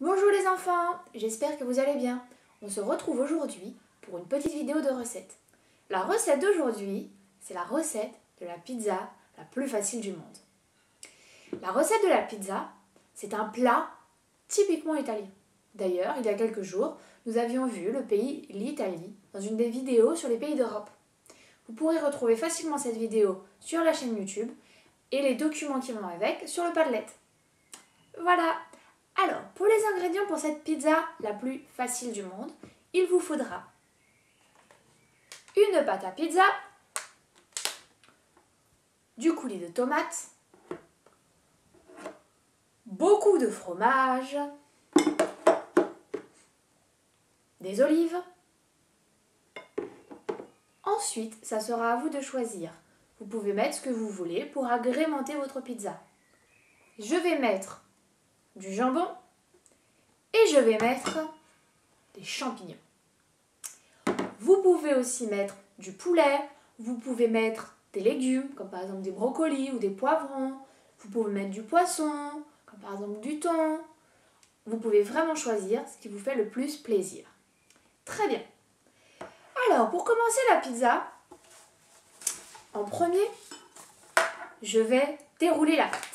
Bonjour les enfants, j'espère que vous allez bien. On se retrouve aujourd'hui pour une petite vidéo de recette. La recette d'aujourd'hui, c'est la recette de la pizza la plus facile du monde. La recette de la pizza, c'est un plat typiquement italien. D'ailleurs, il y a quelques jours, nous avions vu le pays, l'Italie, dans une des vidéos sur les pays d'Europe. Vous pourrez retrouver facilement cette vidéo sur la chaîne YouTube et les documents qui vont avec sur le Padlet. Voilà. Alors, pour les ingrédients pour cette pizza la plus facile du monde, il vous faudra une pâte à pizza, du coulis de tomates, beaucoup de fromage, des olives. Ensuite, ça sera à vous de choisir. Vous pouvez mettre ce que vous voulez pour agrémenter votre pizza. Je vais mettre du jambon et je vais mettre des champignons. Vous pouvez aussi mettre du poulet, vous pouvez mettre des légumes comme par exemple des brocolis ou des poivrons, vous pouvez mettre du poisson comme par exemple du thon. Vous pouvez vraiment choisir ce qui vous fait le plus plaisir. Très bien. Alors pour commencer la pizza, en premier, je vais dérouler la pâte.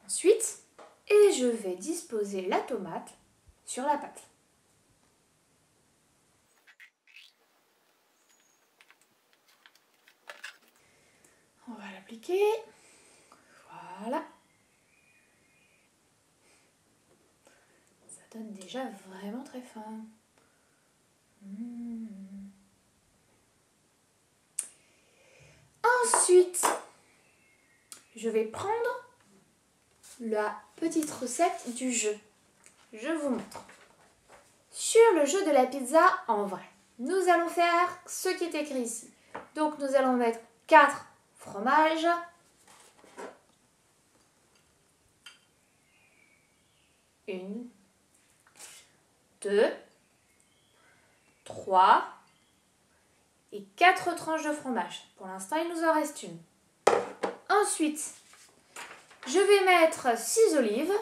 Ensuite, je vais disposer la tomate sur la pâte. On va l'appliquer. Voilà. Ça donne déjà vraiment très fin. Ensuite, je vais prendre la petite recette du jeu. Je vous montre. Sur le jeu de la pizza en vrai, nous allons faire ce qui est écrit ici. Donc nous allons mettre 4 fromages, 1, 2, 3 et 4 tranches de fromage. Pour l'instant, il nous en reste une. Ensuite, je vais mettre 6 olives.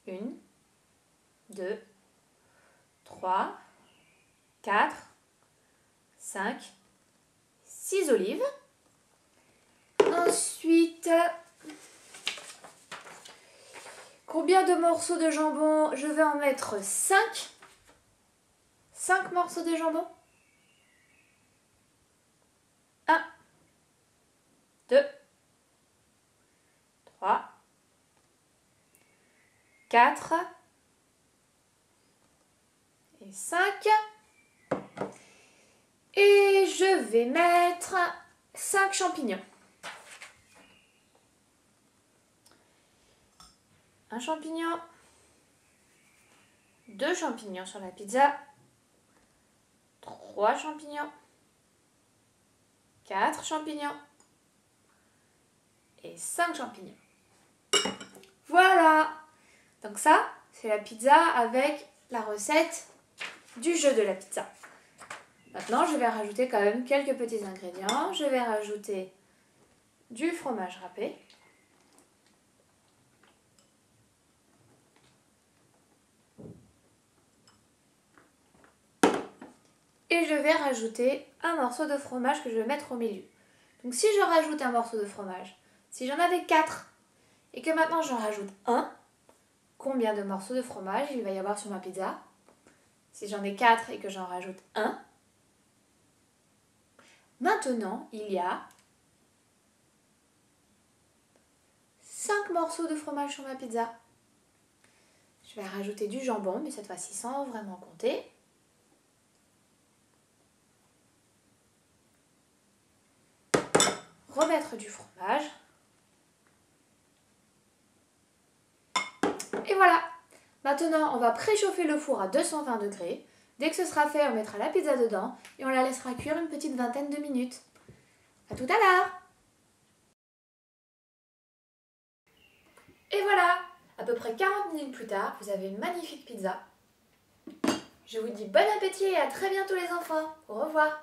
1, 2, 3, 4, 5, 6 olives. Ensuite, combien de morceaux de jambon? Je vais en mettre 5. 5 morceaux de jambon. 1, 2, 3, 4 et 5. Et je vais mettre 5 champignons. Un champignon, 2 champignons sur la pizza, 3 champignons, 4 champignons et 5 champignons. Voilà! Donc ça, c'est la pizza avec la recette du jeu de la pizza. Maintenant, je vais rajouter quand même quelques petits ingrédients. Je vais rajouter du fromage râpé. Et je vais rajouter un morceau de fromage que je vais mettre au milieu. Donc si je rajoute un morceau de fromage, si j'en avais 4 et que maintenant j'en rajoute un, combien de morceaux de fromage il va y avoir sur ma pizza? Si j'en ai 4 et que j'en rajoute un, maintenant il y a 5 morceaux de fromage sur ma pizza. Je vais rajouter du jambon, mais cette fois-ci sans vraiment compter. Remettre du fromage. Et voilà. Maintenant, on va préchauffer le four à 220 degrés. Dès que ce sera fait, on mettra la pizza dedans et on la laissera cuire une petite vingtaine de minutes. À tout à l'heure! Et voilà, à peu près 40 minutes plus tard, vous avez une magnifique pizza. Je vous dis bon appétit et à très bientôt les enfants. Au revoir.